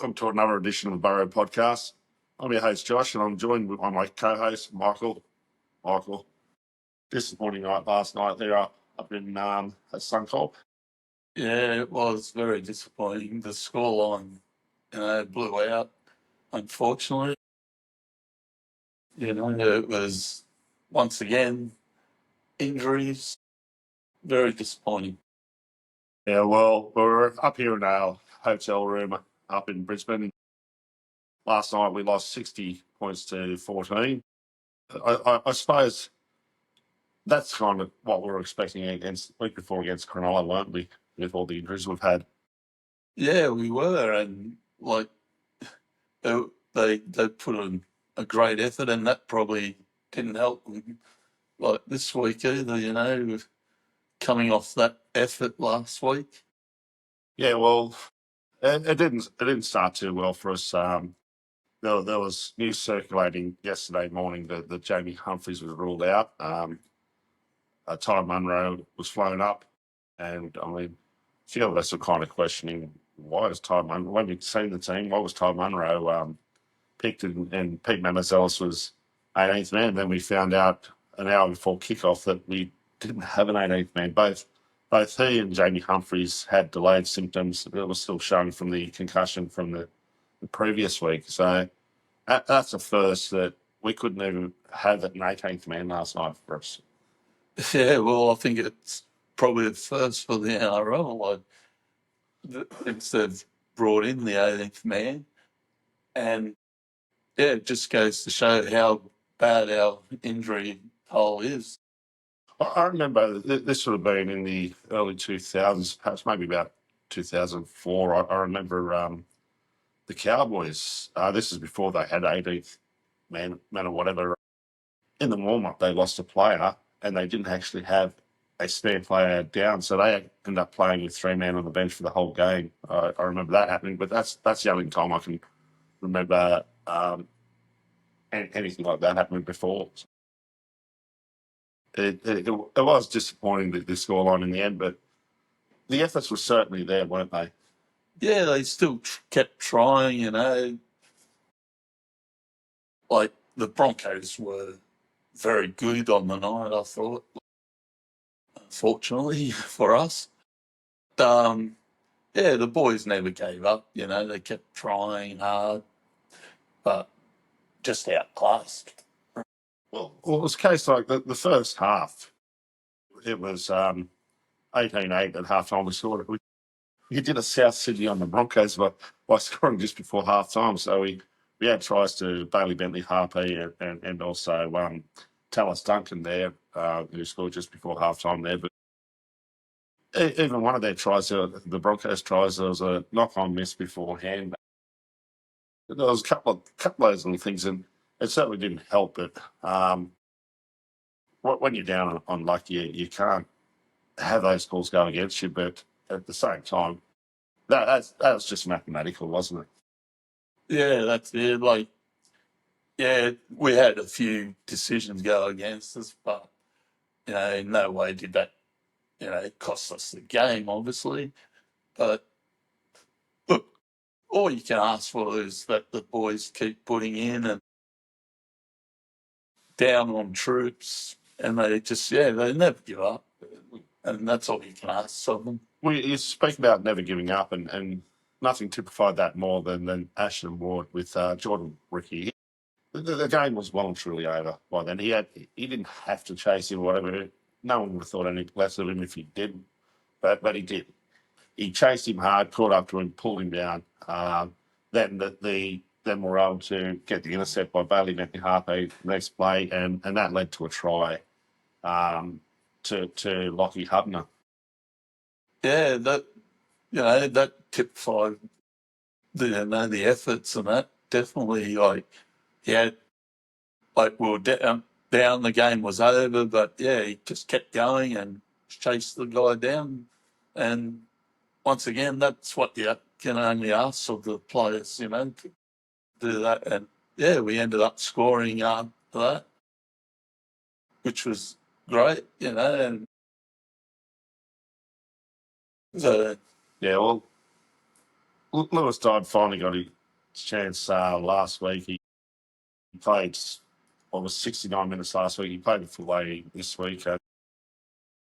Welcome to another edition of the Burrow Podcast. I'm your host, Josh, and I'm joined by my co-host, Michael. Michael, disappointing night last night there up in Suncorp. Yeah, it was very disappointing. The scoreline, blew out, unfortunately. It was, once again, injuries. Very disappointing. Yeah, well, we're up here in our hotel room up in Brisbane. Last night we lost 60 points to 14. I suppose that's kind of what we were expecting against week before against Cronulla, weren't we? With all the injuries we've had. Yeah, we were, and they put in a great effort, and that probably didn't help them. Like this week either, coming off that effort last week. Yeah, well, it didn't start too well for us. There was news circulating yesterday morning that Jamie Humphries was ruled out. Ty Munro was flown up, and I mean, a few of us are kind of questioning why is Ty Munro, when we've seen the team, why was Ty Munro picked and Pete Manazelis was 18th man. Then we found out an hour before kickoff that we didn't have an 18th man. Both he and Jamie Humphries had delayed symptoms that were still showing from the concussion from the previous week. So that's a first that we couldn't even have an 18th man last night for us. Yeah, well, I think it's probably the first for the NRL. They've brought in the 18th man, and yeah, it just goes to show how bad our injury hole is. I remember this would have been in the early 2000s, perhaps maybe about 2004. I remember the Cowboys. This is before they had 18th man or whatever. In the warm-up, they lost a player, and they didn't actually have a spare player down, so they ended up playing with 3 men on the bench for the whole game. I remember that happening, but that's the only time I can remember anything like that happening before. It was disappointing, the scoreline in the end, but the efforts were certainly there, weren't they? Yeah, they still kept trying, Like the Broncos were very good on the night, I thought, unfortunately for us. Yeah, the boys never gave up, they kept trying hard, but just outclassed. Well, it was a case like the first half. It was 18-8 at halftime. We did a South Sydney on the Broncos by scoring just before halftime. So we had tries to Bailey Bentley Harpy and also Tallis Duncan there, who scored just before halftime there. But even one of their tries, the Broncos tries, there was a knock-on miss beforehand. There was a couple of those little things, and it certainly didn't help. But when you're down on luck, you can't have those calls go against you. But at the same time, that was just mathematical, wasn't it? Yeah, that's it. Yeah, we had a few decisions go against us, but, in no way did that, cost us the game, obviously. But look, all you can ask for is that the boys keep putting in and down on troops, and they never give up. And that's all you can ask of them. You speak about never giving up, and nothing typified that more than Ashton Ward with Jordan Ricky. The game was well and truly over by then. He didn't have to chase him or whatever. No one would have thought any less of him if he didn't, but he did. He chased him hard, caught up to him, pulled him down. Then we're able to get the intercept by Bailey Bentley Harpy next play, and that led to a try to Lockie Hubner. Yeah, that typified the efforts, and that definitely we were down, the game was over, but yeah, he just kept going and chased the guy down. And once again, that's what you can only ask of the players, to do that. And yeah, we ended up scoring after that, which was great, and so Yeah, well, Lewis Dodd finally got his chance last week. He played, what was 69 minutes last week. He played the full way this week.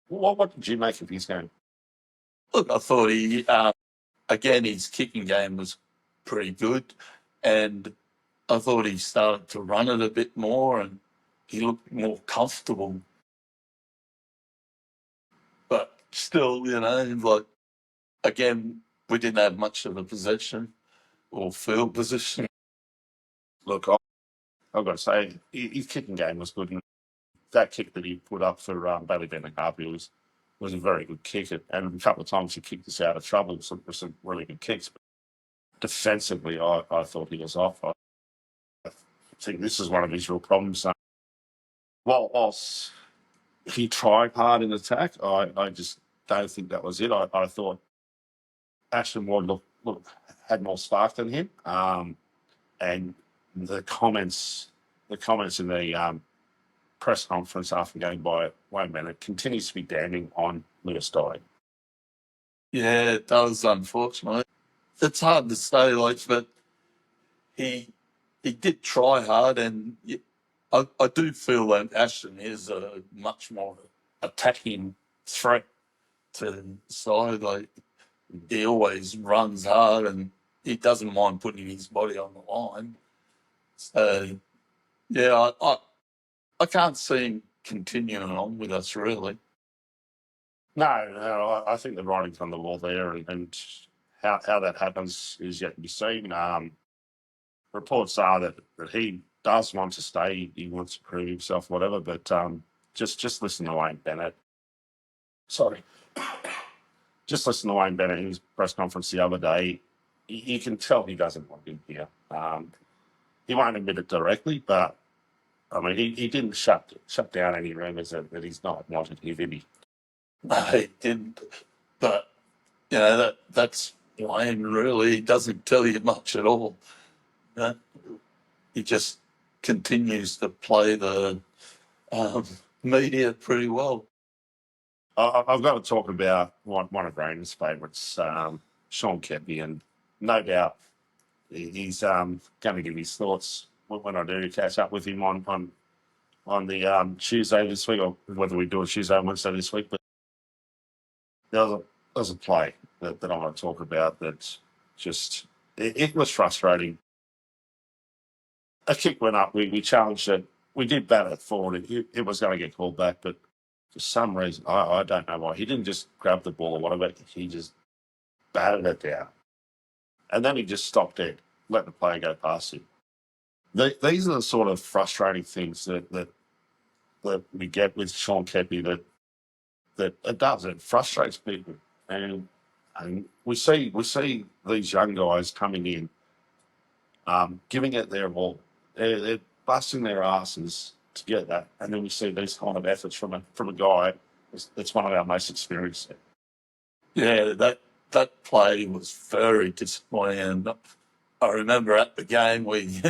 What did you make of his game? Look, I thought he, again, his kicking game was pretty good, and I thought he started to run it a bit more, and he looked more comfortable. But still, like, again, we didn't have much of a possession or field position. Look, I've got to say, his kicking game was good. And that kick that he put up for Bailey Benacapia was a very good kick. And a couple of times he kicked us out of trouble with some really good kicks. But defensively, I thought he was off. I think this is one of his real problems. Whilst he tried hard in attack, I just don't think that was it. I thought Ashton Ward had more spark than him. And the comments in the press conference after going by Wayne Bennett continues to be damning on Lewis Dodd. Yeah, it does, unfortunately. It's hard to say, like, but he did try hard, and I do feel that Ashton is a much more attacking threat to the side. Like, he always runs hard, and he doesn't mind putting his body on the line. So, yeah, I can't see him continuing on with us, really. No, I think the writing's on the wall there, and how that happens is yet to be seen. Reports are that he does want to stay, he wants to prove himself, whatever, but just listen to Wayne Bennett. Sorry. Just listen to Wayne Bennett in his press conference the other day. You can tell he doesn't want him here. He won't admit it directly, but I mean, he didn't shut down any rumours that he's not wanted here, did he? No, he didn't. But, that's Wayne, really. He doesn't tell you much at all. He just continues to play the media pretty well. I've got to talk about one of Raina's favourites, Sean Kepi, and no doubt he's going to give his thoughts when I do catch up with him on the Tuesday this week, or whether we do a Tuesday or Wednesday this week. But there was a play that I want to talk about that just it was frustrating. A kick went up, we challenged it, we did bat it forward, it was going to get called back, but for some reason, I don't know why, he didn't just grab the ball or whatever, he just batted it down. And then he just stopped dead, let the player go past him. These are the sort of frustrating things that we get with Sean Kepi that it frustrates people. And we see these young guys coming in, giving it their all. They're busting their asses to get that, and then we see these kind of efforts from a guy that's one of our most experienced. Yeah, that play was very disappointing. And I remember at the game we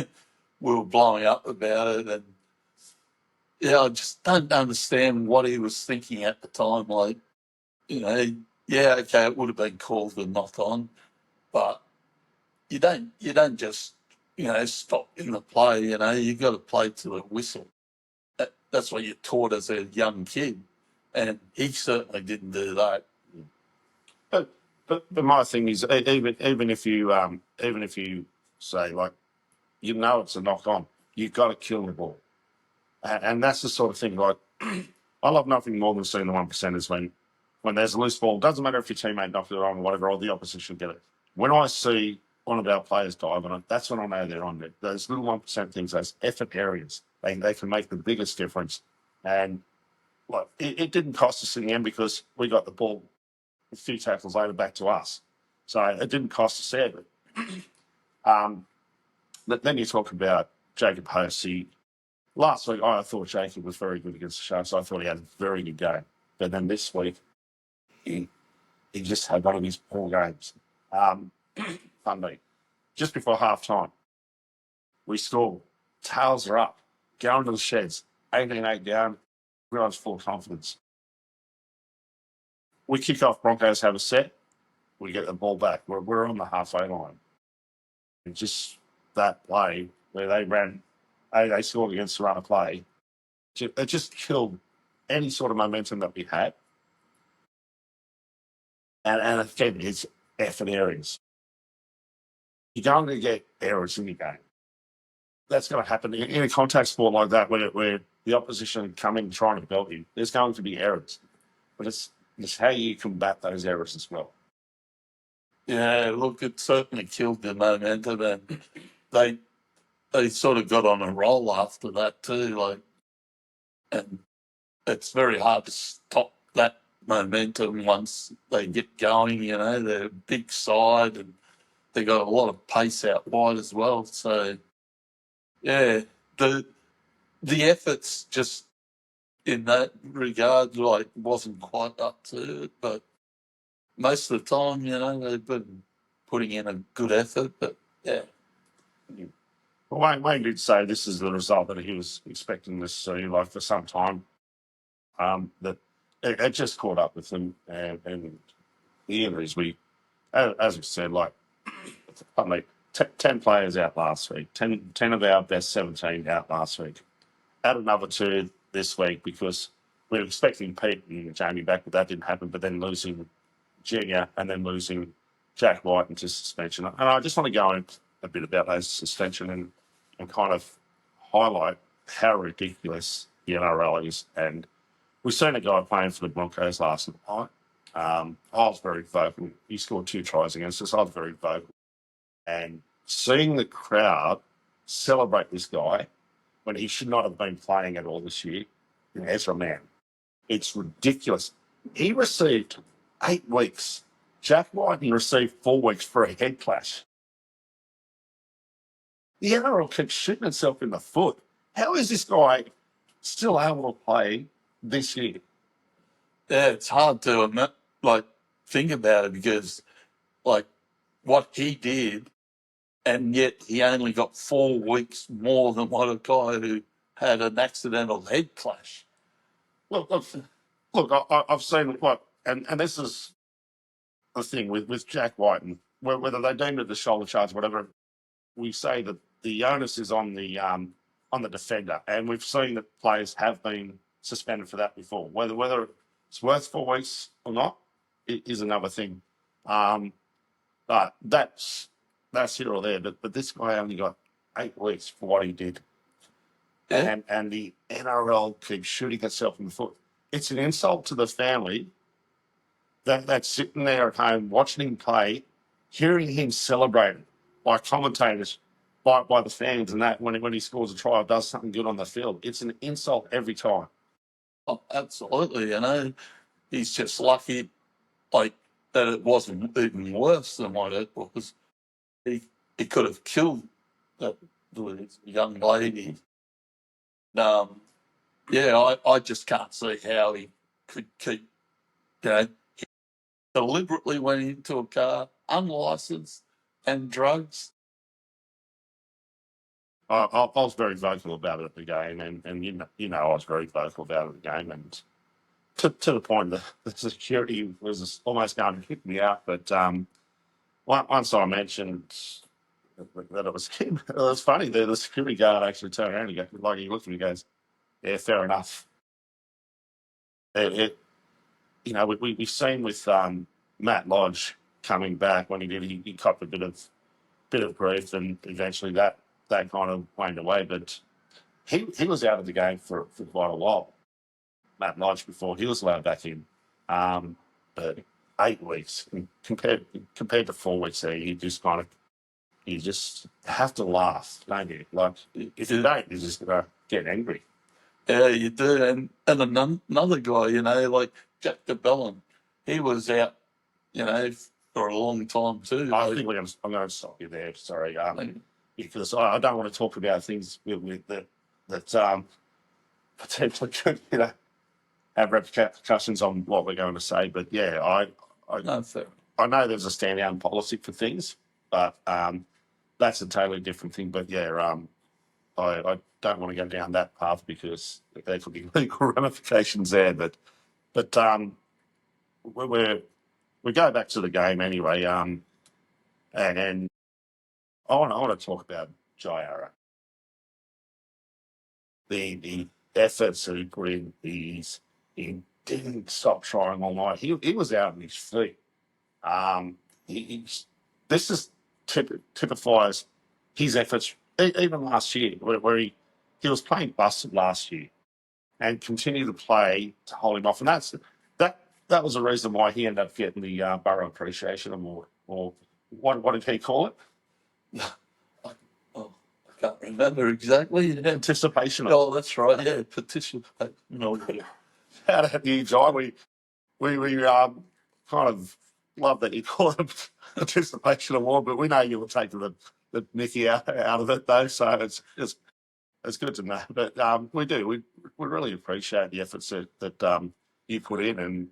were blowing up about it, and I just don't understand what he was thinking at the time. Like, okay, it would have been called a knock on, but you don't just stop in the play. You got to play to the whistle. That's what you're taught as a young kid, and he certainly didn't do that. But my thing is, even if you say, like, it's a knock on, you've got to kill the ball, and that's the sort of thing. Like, I love nothing more than seeing the 1%ers when there's a loose ball. Doesn't matter if your teammate knocked it on or whatever, or the opposition get it. When I see one of our players dive on it, that's when I know they're on it. Those little 1% things, those effort areas, they can make the biggest difference. And like, it didn't cost us in the end because we got the ball a few tackles later back to us. So it didn't cost us there. But then you talk about Jacob Hosey. Last week, I thought Jacob was very good against the Sharks. I thought he had a very good game. But then this week, he just had one of his poor games. Sunday, just before half time, we score. Tails are up. Go into the sheds. 18-8 down. Everyone's full of confidence. We kick off. Broncos have a set. we get the ball back. We're on the halfway line. And just that play where they scored against the run of play, it just killed any sort of momentum that we had. And again, it's effort areas. You're going to get errors in your game. That's going to happen in a contact sport like that where the opposition come in trying to belt you. There's going to be errors. But it's how you combat those errors as well. Yeah, look, it certainly killed the momentum, and they sort of got on a roll after that too. And it's very hard to stop that momentum once they get going. They're a big side and they got a lot of pace out wide as well. So yeah, the efforts just in that regard wasn't quite up to it, but most of the time, they've been putting in a good effort. But yeah. Well, Wayne did say this is the result that he was expecting to see, for some time. That it just caught up with them, and the injuries. As we said, 10 players out last week, 10 of our best 17 out last week. Add another 2 this week because we were expecting Pete and Jamie back, but that didn't happen. But then losing Junior and then losing Jack White into suspension. And I just want to go in a bit about those suspension and kind of highlight how ridiculous the NRL is. And we've seen a guy playing for the Broncos last night. I was very vocal. He scored 2 tries against us. I was very vocal. And seeing the crowd celebrate this guy when he should not have been playing at all this year, Ezra Mann, it's ridiculous. He received 8 weeks. Jack Whiten received 4 weeks for a head clash. The NRL keeps shooting itself in the foot. How is this guy still able to play this year? Yeah, it's hard to think about it because what he did, and yet he only got 4 weeks more than what a guy who had an accidental head clash. Look, I've seen and this is the thing with Jack Whiten, whether they deemed it a shoulder charge, whatever. We say that the onus is on the defender, and we've seen that players have been suspended for that before. Whether it's worth 4 weeks or not is another thing. But that's here or there. But this guy only got 8 weeks for what he did, and the NRL keeps shooting itself in the foot. It's an insult to the family that's sitting there at home watching him play, hearing him celebrated by commentators, by the fans, and that when he scores a try or does something good on the field. It's an insult every time. Oh, absolutely. He's just lucky that it wasn't even worse than what it was. He could have killed the young lady. I just can't see how he could keep, he deliberately went into a car, unlicensed, and drugs. I was very vocal about it at the game, and I was very vocal about it at the game, and to the point that the security was almost going to kick me out. But once I mentioned that it was him, it was funny. The security guard actually turned around and he looked at me and goes, "Yeah, fair enough." We've seen with Matt Lodge coming back when he did. He copped a bit of grief, and eventually that kind of waned away. But he was out of the game for quite a while. Matt Lodge before he was allowed back in. But 8 weeks compared to 4 weeks there, you just have to laugh, don't you? If you don't, you're just gonna get angry. Yeah, you do. And another guy, like Jack DeBellin, he was out, for a long time too. I think I'm going to stop you there. Sorry, because I don't want to talk about things with that potentially could, have repercussions on what we're going to say. But yeah, I know there's a stand down policy for things, but that's a totally different thing. But yeah, I don't want to go down that path because there could be legal ramifications there. But we're we go back to the game anyway. And I want to talk about Jairo. The efforts that he put in, he didn't stop trying all night. He was out on his feet. Um, this is typifies his efforts even last year, where he was playing busted last year and continued to play to hold him off, and that was the reason why he ended up getting the Burrow Appreciation Award, or what did he call it? Oh, I can't remember exactly. Anticipation. Oh, that's right. Yeah, petition. No, Out at the John, we kind of love that you call it Anticipation Award, but we know you will take the Nicky out of it though, so it's good to know. But we really appreciate the efforts that you put in, and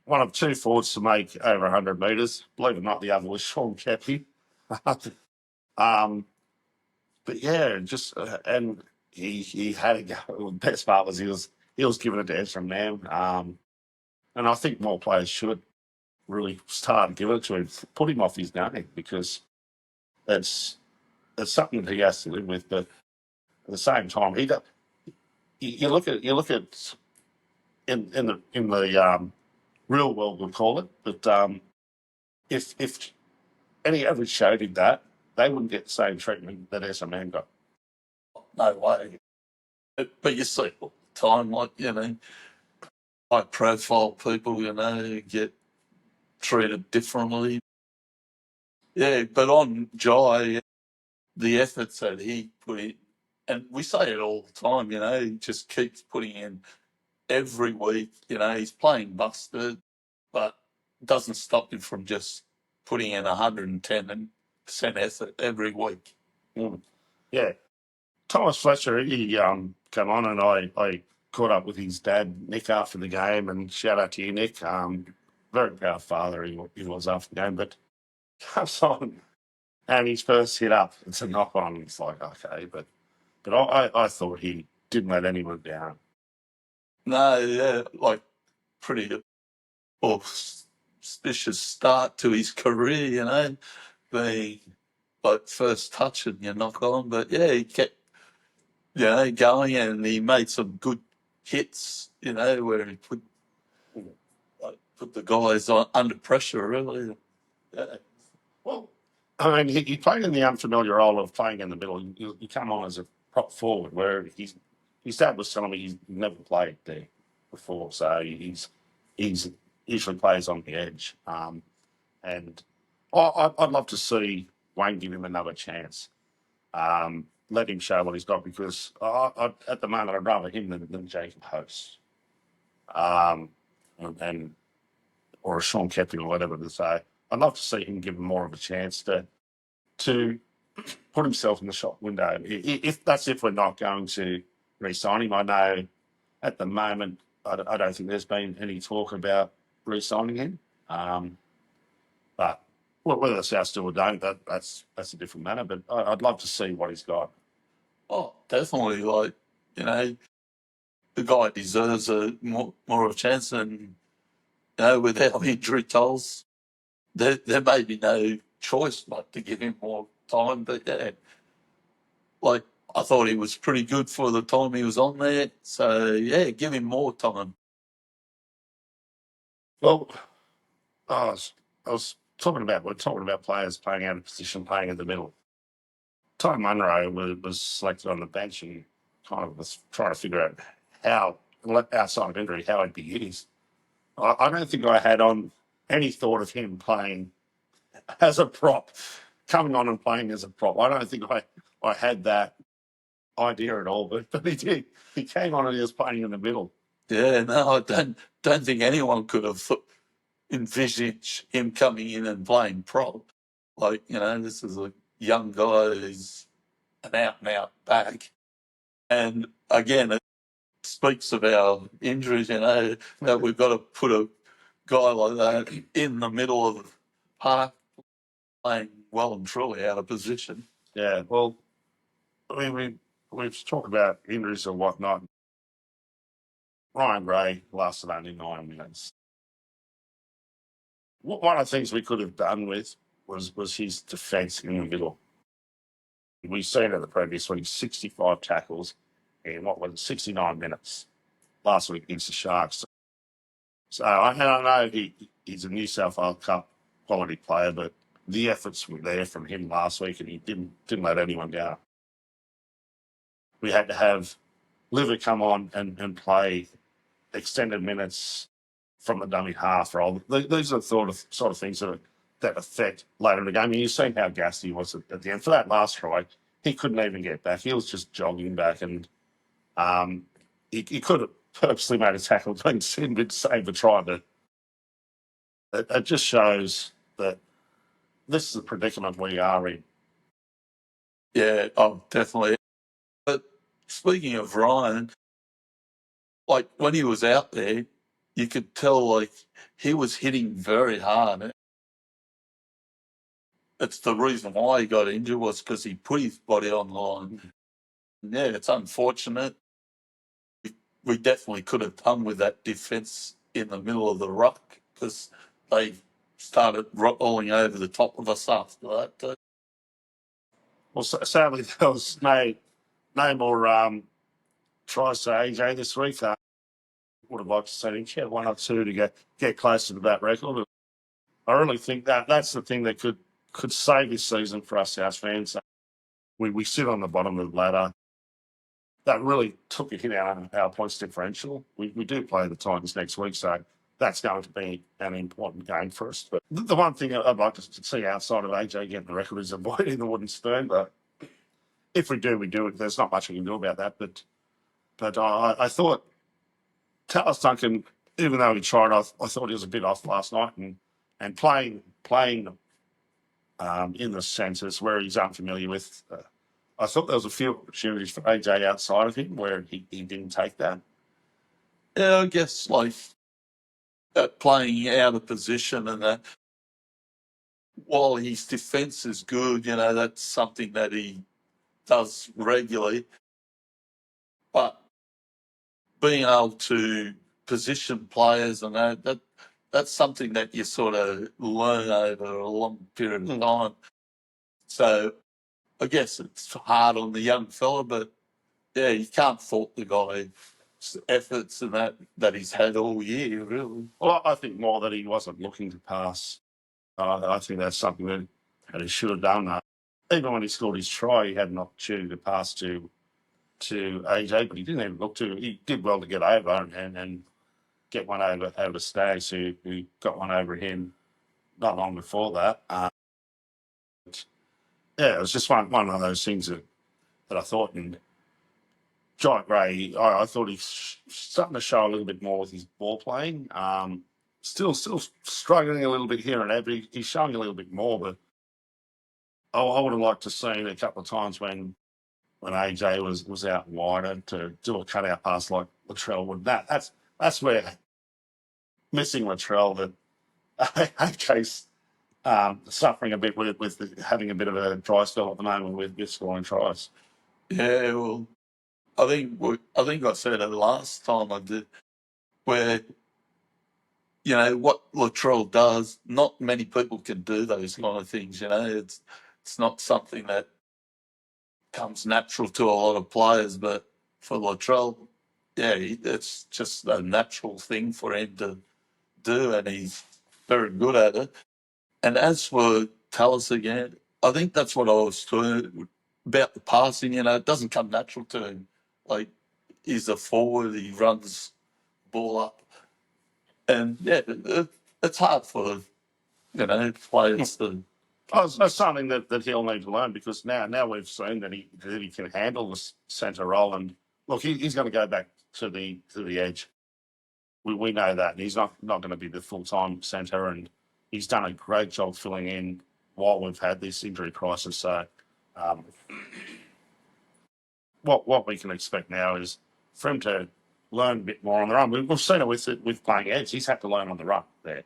one of two forwards to make over 100 metres. Believe it or not, the other was Sean Kepi. But yeah, just and he had a go. The best part was he was giving it to Ezra Mam, and I think more players should really start giving it to him, put him off his game, because it's something that he has to live with. But at the same time, he does. You look at in the real world, we'll call it. But if any average showed him that, they wouldn't get the same treatment that Ezra Man got. no way. But you see all the time, like, high profile people, get treated differently. Yeah, but on Jai, the efforts that he put in, and we say it all the time, he just keeps putting in every week. He's playing busted, but doesn't stop him from just putting in 110% effort every week. Yeah. Thomas Fletcher, he came on, and I caught up with his dad, Nick, after the game, and shout out to you, Nick. Very proud father he was after the game, but comes on and his first hit up, it's a knock on. It's like, okay, but I thought he didn't let anyone down. No, yeah, like pretty auspicious start to his career, being like first touch and you knock on. But yeah, he kept, going, and he made some good hits, where he put the guys under pressure, really. Yeah. Well, I mean, he played in the unfamiliar role of playing in the middle. He come on as a prop forward, where his dad was telling me he's never played there before, so he's usually plays on the edge. And I'd love to see Wayne give him another chance. Let him show what he's got, because at the moment I'd rather him than Jacob Host, and or a Sean Kepi or whatever to say. I'd love to see him give him more of a chance to put himself in the shop window. If we're not going to re-sign him. I know at the moment I don't think there's been any talk about re-signing him. But whether the South still or don't, that's a different matter. But I'd love to see what he's got. Oh, definitely. Like, the guy deserves more of a chance, and with our injury tolls, there may be no choice but to give him more time. But yeah, like, I thought he was pretty good for the time he was on there. So yeah, give him more time. Well, I was we're talking about players playing out of position, playing in the middle. Ty Munro was selected on the bench, and kind of was trying to figure out how, outside of injury, how he'd be used. I don't think I had on any thought of him playing as a prop, coming on and playing as a prop. I don't think I had that idea at all, but he did. He came on and he was playing in the middle. Yeah, no, I don't think anyone could have envisaged him coming in and playing prop. Like, this is a young guy who's an out and out back. And again, it speaks of our injuries, that we've got to put a guy like that in the middle of the park playing well and truly out of position. Yeah, well, I mean, we've talked about injuries and whatnot. Ryan Gray lasted only 9 minutes. One of the things we could have done with was his defence in the middle. We've seen it the previous week, 65 tackles in what was it, 69 minutes last week against the Sharks. So I know he's a New South Wales Cup quality player, but the efforts were there from him last week, and he didn't let anyone down. We had to have Liver come on and play extended minutes from the dummy half role. These are the sort of things that affect later in the game. And you've seen how gassed he was at the end. For that last try, he couldn't even get back. He was just jogging back, and he could have purposely made a tackle to save the try, but it just shows that this is the predicament we are in. Yeah, oh, definitely. But speaking of Ryan, like when he was out there, you could tell like he was hitting very hard. It's the reason why he got injured was because he put his body on the line. Yeah, it's unfortunate. We definitely could have done with that defence in the middle of the ruck because they started rolling over the top of us after that. Well, sadly, there was no more tries to AJ this week. Would have liked to see him get one or two to get closer to that record. I really think that's the thing that could save this season for us South fans. We sit on the bottom of the ladder. That really took a hit out of our points differential. We do play the Titans next week, so that's going to be an important game for us. But the one thing I'd like to see outside of AJ getting the record is avoiding the wooden spoon. But if we do, we do it. There's not much we can do about that. But I thought Tallis Duncan, even though he tried, I thought he was a bit off last night, and playing in the centres where he's unfamiliar with. I thought there was a few opportunities for AJ outside of him where he didn't take that. Yeah, I guess like playing out of position and that. While his defence is good, that's something that he does regularly. But being able to position players and that's something that you sort of learn over a long period of time. So I guess it's hard on the young fella, but yeah, you can't fault the guy's efforts and that he's had all year, really. Well, I think more that he wasn't looking to pass. I think that's something that he should have done. Even when he scored his try, he had an opportunity to pass to AJ, but he didn't even look to. He did well to get over and get one over Staggs, who got one over him not long before that. Yeah, it was just one of those things that I thought. And Giant Gray, I thought he's starting to show a little bit more with his ball playing. Still struggling a little bit here and there, but he's showing a little bit more. But I would have liked to seen a couple of times when AJ was out wider to do a cutout pass like Latrell would. That's where missing Latrell that AJ's suffering a bit with having a bit of a dry spell at the moment with scoring tries. Yeah, well, I think I said it last time I did, where what Latrell does, not many people can do those kind of things. It's not something that comes natural to a lot of players, but for Latrell, yeah, it's just a natural thing for him to do, and he's very good at it. And as for Tallis again, I think that's what I was talking about the passing. It doesn't come natural to him. Like, he's a forward, he runs ball up. And, yeah, it's hard for, players to... That's something that he'll need to learn, because now we've seen that he can handle the centre role. And, look, he's going to go back to the edge. We know that. And he's not going to be the full-time centre, and he's done a great job filling in while we've had this injury crisis. So what we can expect now is for him to learn a bit more on the run. We've seen it with playing edge. He's had to learn on the run there,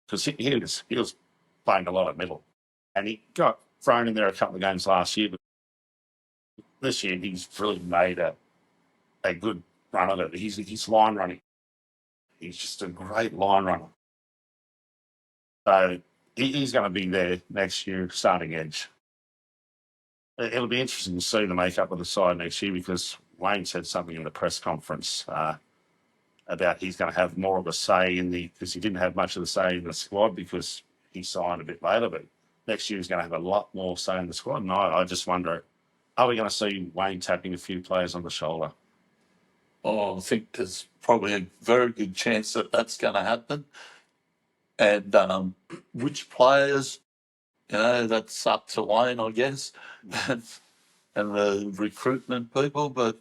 because he was playing a lot of middle, and he got thrown in there a couple of games last year. But this year he's really made a good run of it. He's line running. He's just a great line runner. So he's going to be there next year, starting edge. It'll be interesting to see the makeup of the side next year because Wayne said something in the press conference about he's going to have more of a say because he didn't have much of the say in the squad because he signed a bit later, but next year he's going to have a lot more say in the squad. And I just wonder, are we going to see Wayne tapping a few players on the shoulder? Oh, I think there's probably a very good chance that that's going to happen. And which players, that's up to Wayne, I guess, and the recruitment people. But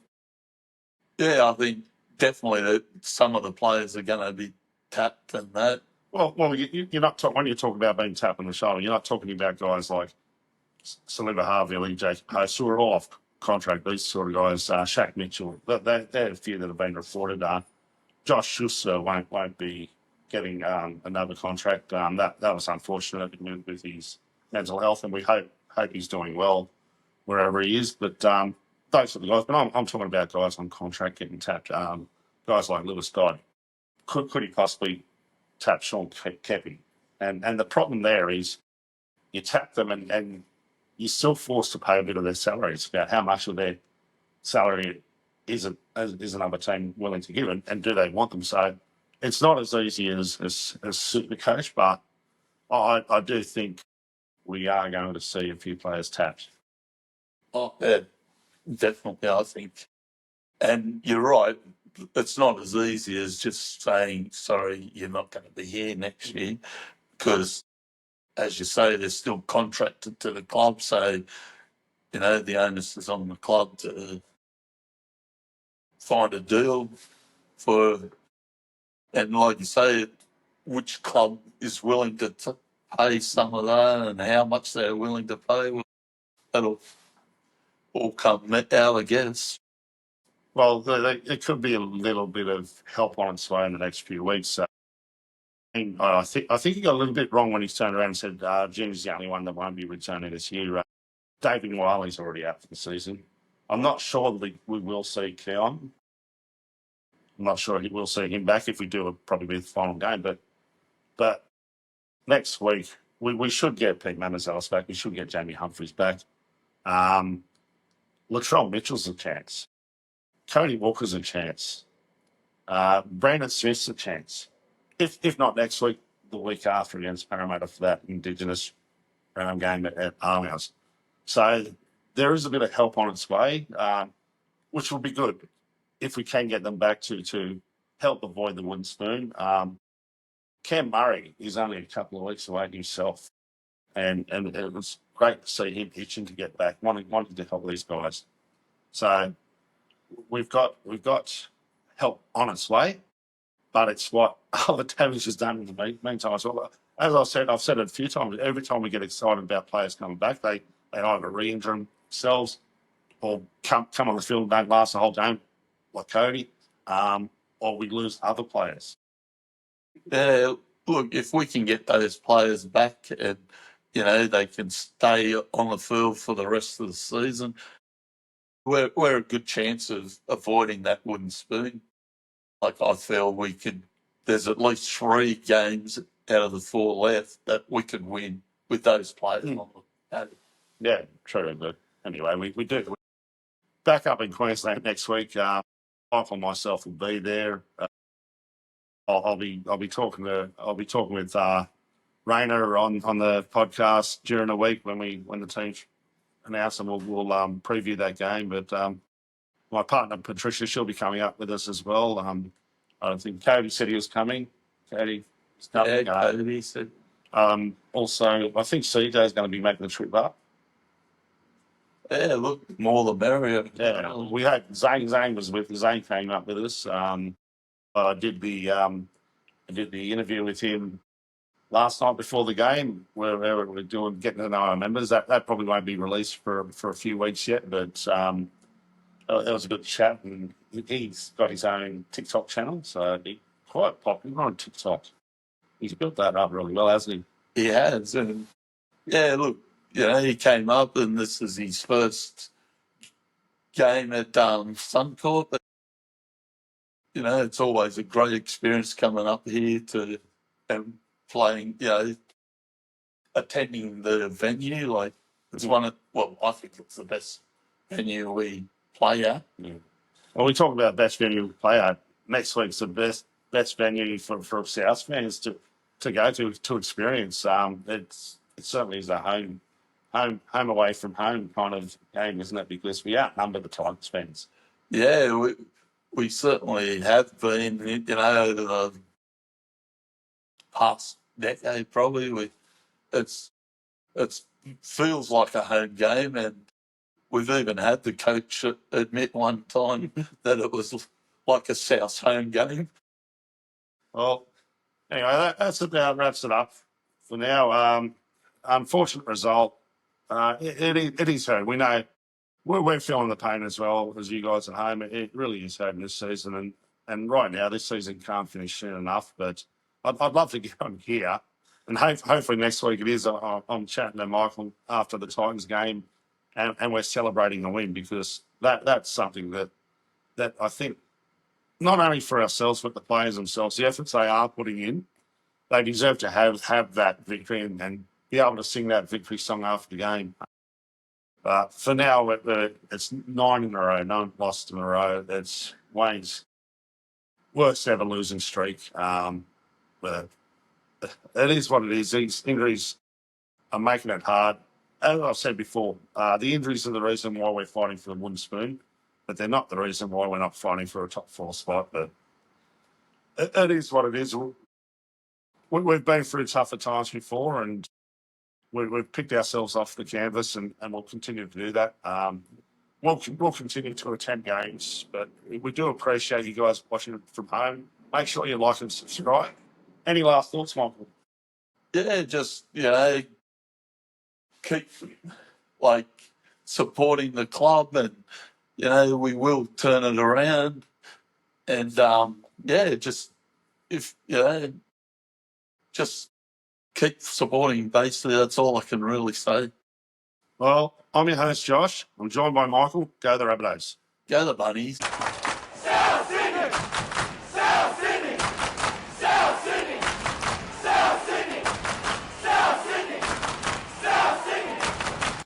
yeah, I think definitely that some of the players are going to be tapped and that. Well, you're not when you're talking about being tapped on the shoulder, you're not talking about guys like Saliba Harville, Jake Post, who are all off contract. These sort of guys, Shaq Mitchell, they're a few that have been reported. Josh Schuster won't be getting another contract. That was unfortunate with his mental health, and we hope he's doing well wherever he is. But those are the guys. But I'm talking about guys on contract getting tapped. Guys like Lewis Dodd. Could he possibly tap Sean Kepi? And the problem there is you tap them and you're still forced to pay a bit of their salary. It's about how much of their salary is another team willing to give, and do they want them? So it's not as easy as Supercoach, but I do think we are going to see a few players tapped. Oh, yeah, definitely, I think. And you're right, it's not as easy as just saying, sorry, you're not going to be here next year, because, as you say, they're still contracted to the club. So, the onus is on the club to find a deal for, and like you say, which club is willing to pay some of that and how much they're willing to pay. Well, that'll all come out, I guess. Well, there could be a little bit of help on its way in the next few weeks. I think he got a little bit wrong when he turned around and said Jim's the only one that won't be returning this year. David Wiley's already out for the season. I'm not sure that we will see Keon. I'm not sure we'll see him back. If we do, it'll probably be the final game. But next week, we should get Pete Manazales back. We should get Jamie Humphries back. Latrell Mitchell's a chance. Cody Walker's a chance. Brandon Smith's a chance. If not next week, the week after against Parramatta for that Indigenous game at Armhouse. So there is a bit of help on its way, which will be good if we can get them back to help avoid the wooden spoon. Cam Murray is only a couple of weeks away himself, and it was great to see him itching to get back, wanting to help these guys. So we've got help on its way, but it's what other damage has done in the meantime as well. As I've said it a few times, every time we get excited about players coming back, they either re-injure themselves or come on the field and don't last the whole game, like Cody, or we lose other players. Yeah, look, if we can get those players back and, they can stay on the field for the rest of the season, we're a good chance of avoiding that wooden spoon. Like, I feel there's at least 3 games out of the 4 left that we could win with those players on the. Yeah, true. But anyway, we do. Back up in Queensland next week. Michael and myself will be there. I'll be talking with Rayner on the podcast during the week when the teams announce, and we'll preview that game. But my partner Patricia, she'll be coming up with us as well. I think Cody said he was coming. Cody's coming. Yeah, Cody said. Also, I think CJ's going to be making the trip up. Yeah, look, more the merrier. Yeah, we had Zane came up with us. I did the interview with him last night before the game, where we're getting to know our members. That probably won't be released for a few weeks yet, but it was a good chat, and he's got his own TikTok channel, so he's quite popular on TikTok. He's built that up really well, hasn't he? He has, and yeah, look, he came up, and this is his first game at Suncorp. But, it's always a great experience coming up here and playing, attending the venue. Like it's one of, well, I think it's the best venue we play at. Yeah. Well, we talk about best venue we play at. Next week's the best venue for South fans to go to experience. It certainly is a home away from home kind of game, isn't it? Because we outnumber the Tigers fans. Yeah, we certainly have been. You know, the past decade probably. It's feels like a home game, and we've even had the coach admit one time that it was like a South home game. Well, anyway, that's about wraps it up for now. Unfortunate result. It is hurt. We know we're feeling the pain as well as you guys at home. It really is hurting this season, and right now this season can't finish soon enough. But I'd love to get on here, and hopefully next week it is. I'm chatting to Michael after the Titans game, and we're celebrating a win, because that's something that I think, not only for ourselves but the players themselves, the efforts they are putting in, they deserve to have that victory and be able to sing that victory song after the game. But for now, it's 9 in a row, 9 losses in a row. It's Wayne's worst ever losing streak. But it is what it is. These injuries are making it hard. As I've said before, the injuries are the reason why we're fighting for the wooden spoon, but they're not the reason why we're not fighting for a top 4 spot. But it is what it is. We've been through tougher times before, and we've picked ourselves off the canvas, and we'll continue to do that. We'll continue to attend games, but we do appreciate you guys watching from home. Make sure you like and subscribe. Any last thoughts, Michael? Yeah, just keep supporting the club, and we will turn it around. And just if just keep supporting. Basically, that's all I can really say. Well, I'm your host, Josh. I'm joined by Michael. Go the Rabbitohs. Go the Bunnies. South Sydney! South Sydney!